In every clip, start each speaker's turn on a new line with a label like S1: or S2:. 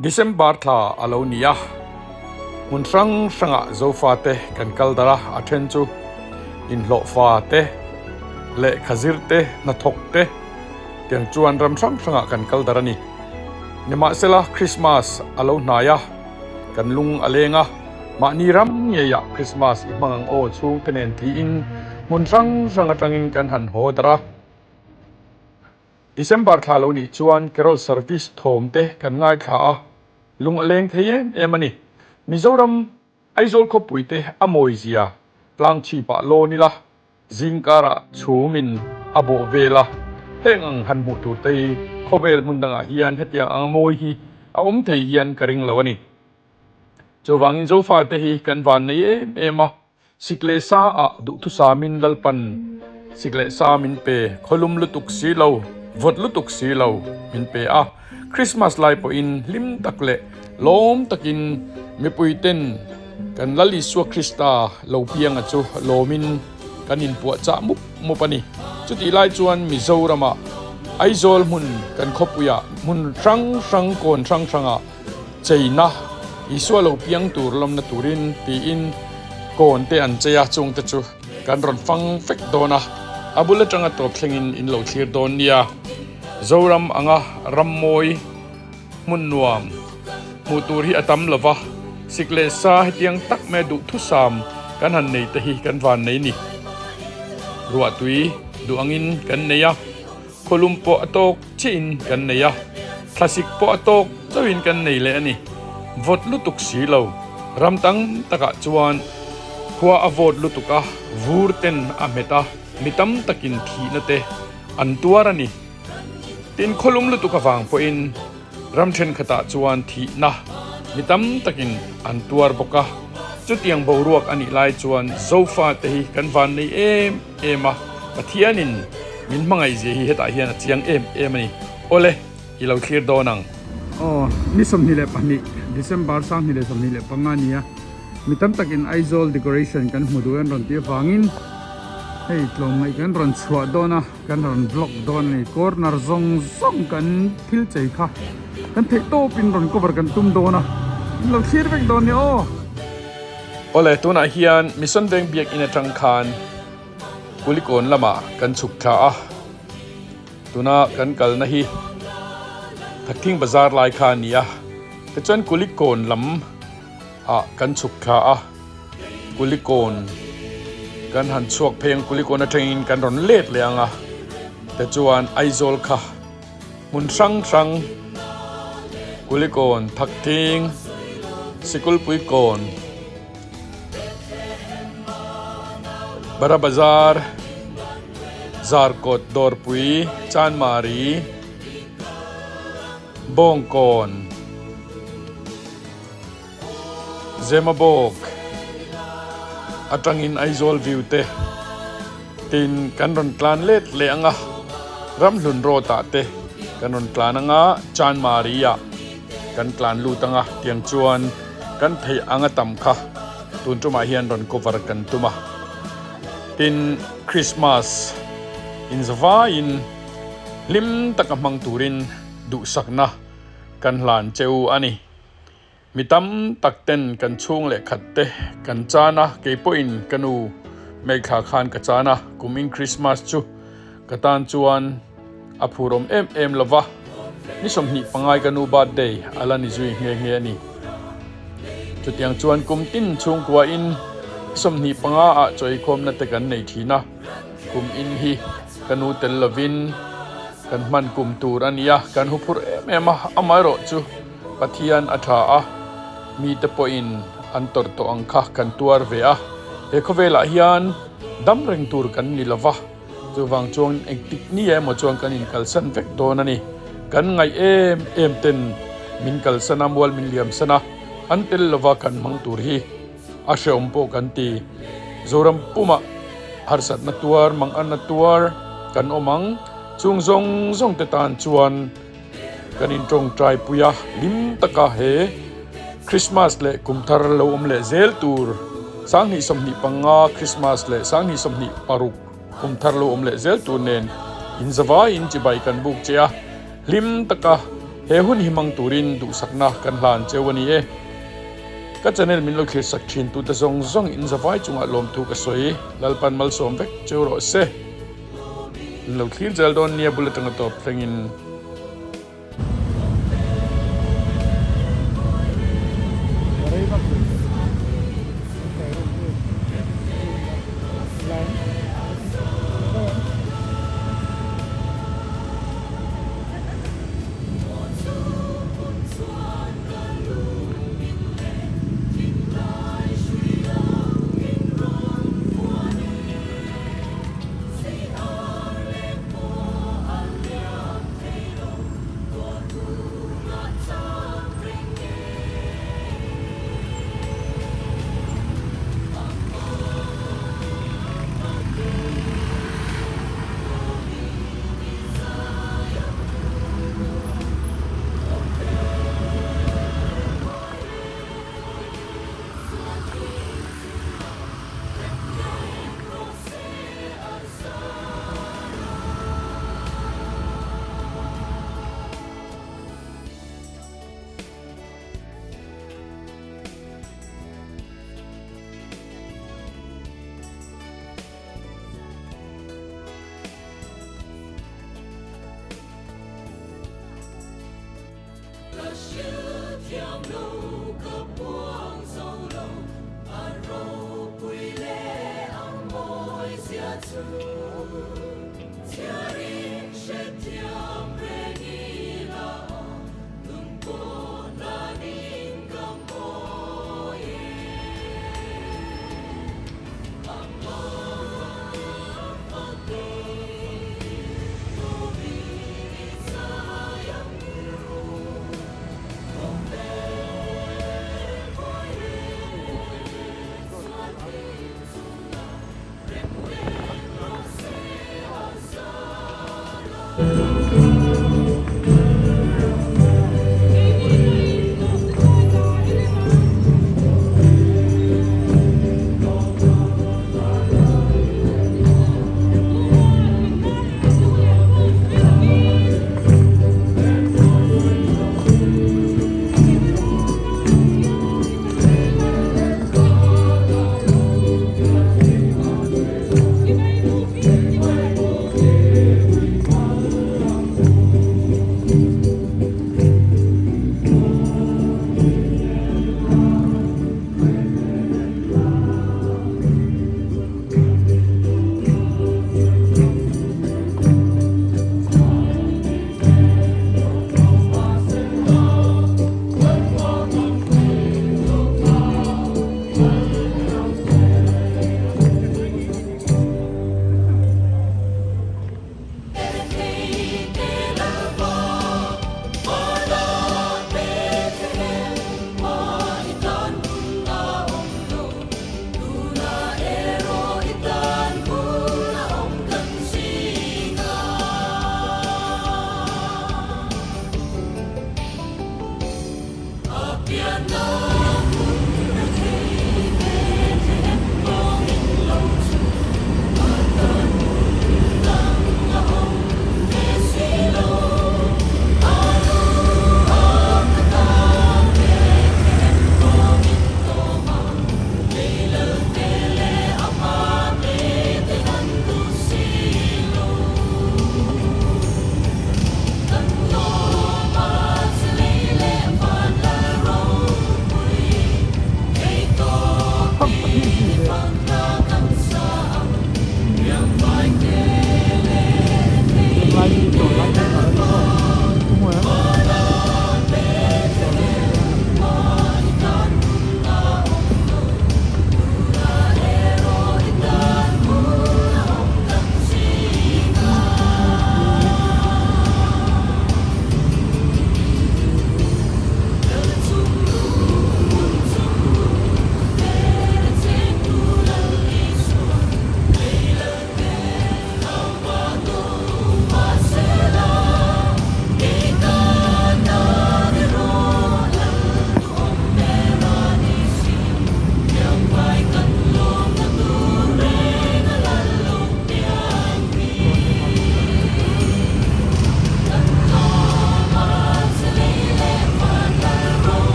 S1: December thla alo nia mun sang sanga zofa te kan kaldara athen chu in hlo fa te le khazir te na thok te tiang chuan ram sang sanga kan kaldara ni nema sela Christmas alo naya kan lung alenga ma ni ram nge ya Christmas i mangang o chu tenen ti in mun sang sanga tangin kan han ho dara December thla lo ni chuan carol service thom te kan ngai kha lung aleng theye emani Mizoram aizol ko puite amoi zia tlang chi pa lo ni la zingkara chumin abo vela hengang han bu tu te khovel mundanga hian hetia angmoi hi aum thei hian karing lawani chowangin zofa te hi kan van nei ema sikle sa a du thu samin lalpan sikle sa min pe kholum lutuk si lo vot lutuk si lo min pe a Christmas lai po in lim takle lom takin mi puiten kan lali suwa Krista lo piang chu lomin kanin pu cha mup mupani chuti lai chuan Mizorama aizol mun kan khopuya mun sang kon sanga cheina iswa lo piang tur lom na turin ti in kon te an cheya chung te chu kan ron fang fek dona abula tanga top thlengin in lo thlir don nia zoram anga rammoi mun nuam mutur hi atam lova sikle sa hetiang tak me du thu sam kan han nei te hi kan van nei ni ruwa tui du angin kan neya kolum po atok chin kan neya classic po atok chawin kan nei le ani vot lutuk si lo ramtang taka chuan khwa avot lutuka vurten ameta mitam takin thi na te antuar ani tin kholum lutuka wang po in ramthen khata chuan thi na mitam takin antuar boka chutiang boruak ani lai chuan zofa te hi kan van nei ema pathianin min mangai je hi heta hian chiang em ani ole ilo clear donang
S2: ni som ni le pani December sang ni le som ni le pangania mitam takin aizol decoration kan hmuduan ron ti wangin hei tlom mai kan ron chhuah dona kan ron block don ni corner zong kan thil chei kha kan thei to pin ron cover kan tum dona lo thir vek don ni
S1: ole tuna hian mission deng biak in atang khan kulikon lama kan chuk tha a tuna kan kal na hi thakthing bazar lai kha nia ke chuan kulikon lam a kan chuk tha a kulikon kan han chuak pheng kulikon atangin kan ron let leanga te chuan aizol kha mun sang kulikon thakthing sikul puikon bara bazar zarkot dorpui chanmari bongkon zemabok atangin aizol view te tin kanron tlan let le anga ramhlun ro ta te kanron tlan anga chanmaria kan tlan lu tanga tiang chuan kan thei anga tam kha tun tuma hian ron cover kan tuma tin Christmas in zawa in lim takamang turin du sakna kan hlan cheu ani mitam takten kan chung le khatte kan chana ke point kanu mai kha khan ka chana kuming Christmas chu katan chuan aphurom em lova ni somni pangai kanu birthday ala ni zui nge ani chutiang chuan kum tin chung kwa in somni panga a choi khom na te kan nei thina kum in hi kanu tel lovin kan man kum tur ania kan hupur ema amaro chu pathian atha a mi te po in antor to angkha kan tuar ve a e khovela hian dam reng tur kan ni lova chuwang chuan ektik ni emo chuan kan in kalsan vek don ani kan ngai em ten min kalsana mual min liam sana antel lova kan mang tur hi ashe umpo kanti zoram puma harsat na tuar mang an na tuar kan omang chung zong te tan chuan kanin trong trai puya lim taka he Christmas le kumthar lo le zel tur sang hi somni panga Christmas le sang hi somni paruk kumthar lo le zel tur nen in zawa in chibai kan buk chia lim taka he hun himang turin du sakna kan hlan chewani e ka channel min lo khir sak thin tu ta zong zong in zawai chunga lom thu ka soi lalpan mal som vek chewro se lo khir jal don nia bulatang top thlengin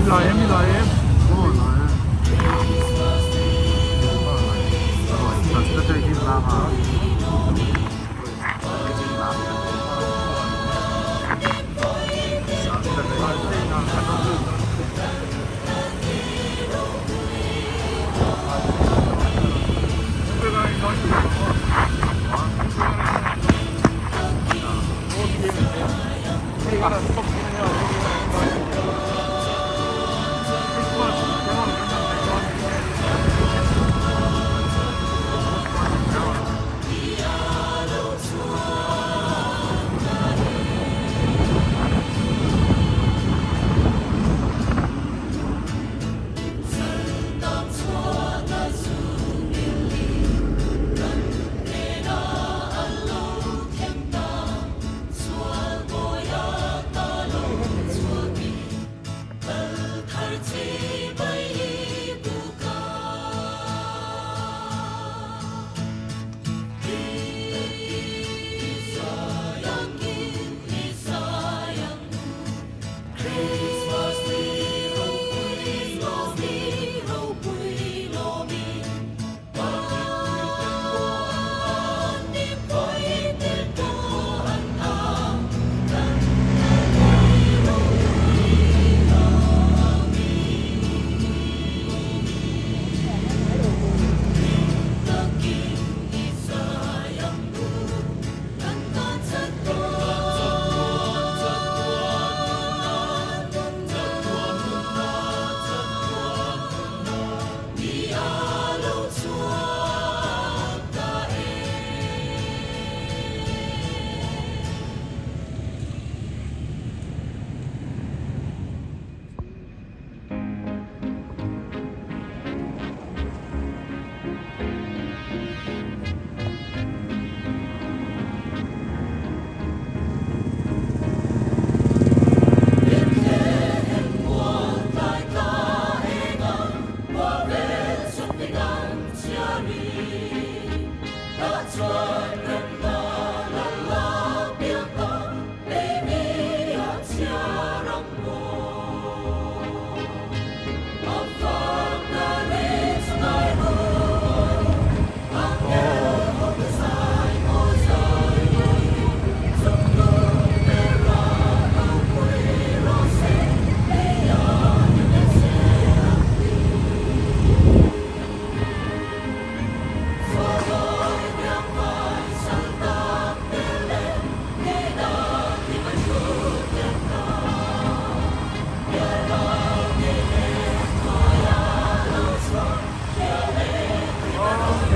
S2: mi lại em.
S3: Ồ, nói á. Rồi, thật sự đây đi làm hả?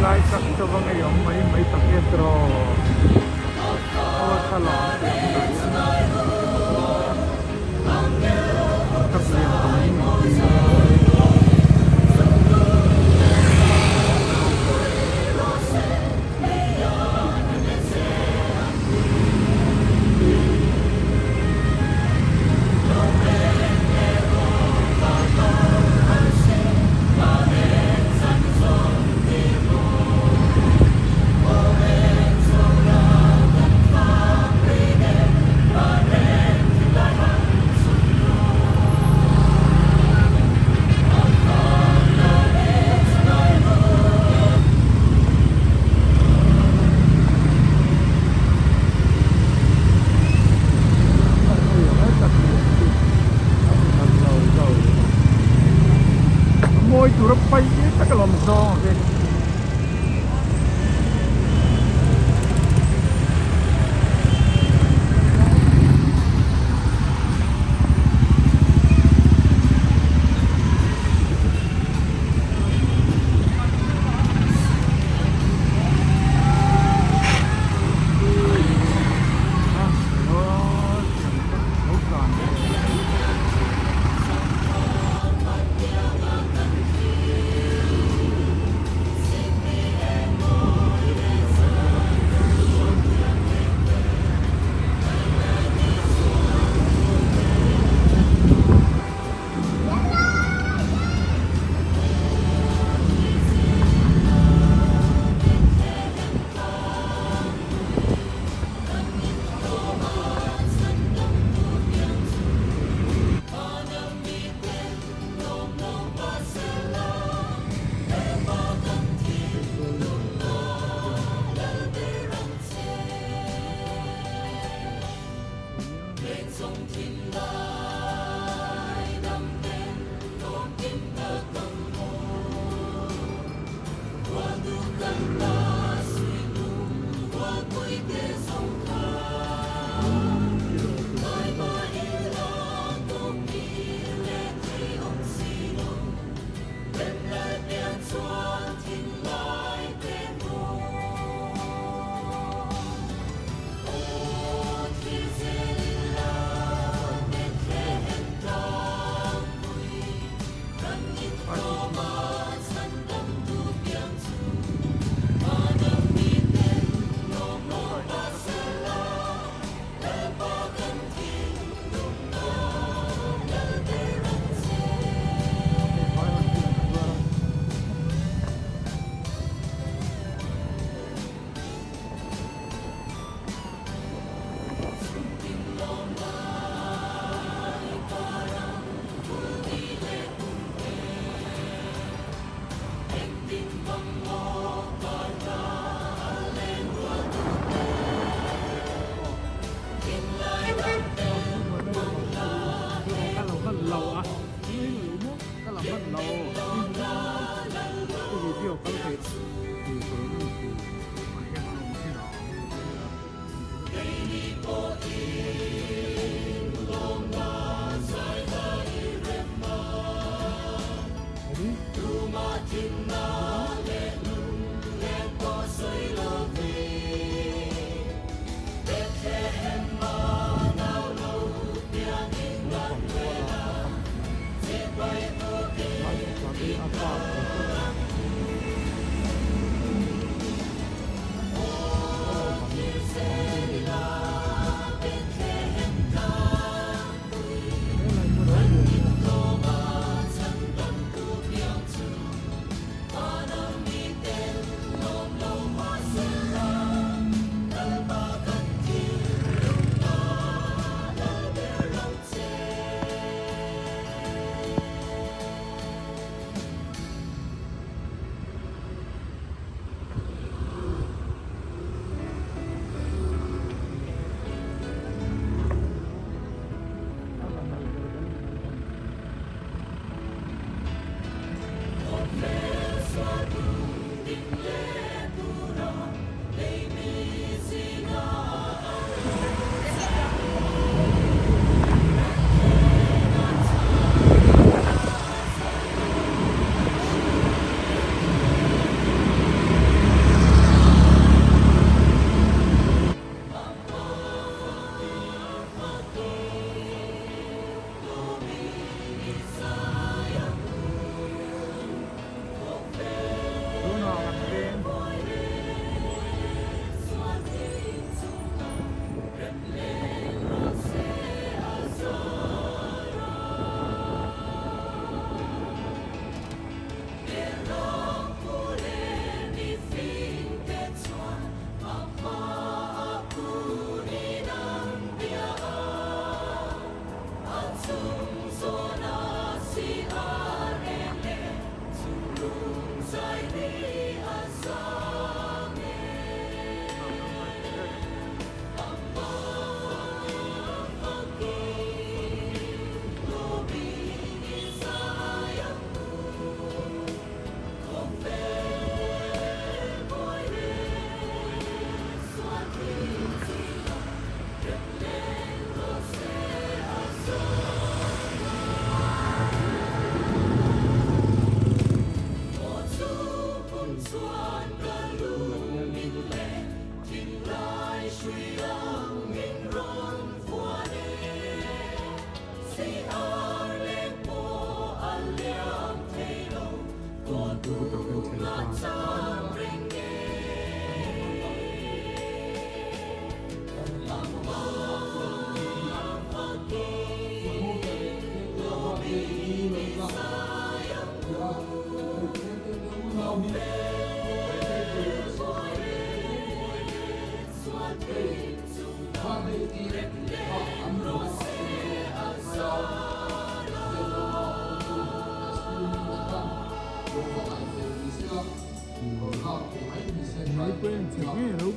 S2: Lai sak cho bang ay may taketro. Oh, salam. Môi chủ rập bay tất cả làm sao vậy?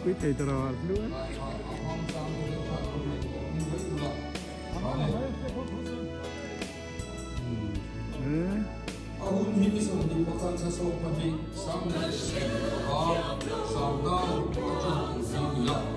S2: Quý thầy tờ rò luôn.
S1: ni som di pakan sa so pati sang na sa sa da chun ni ya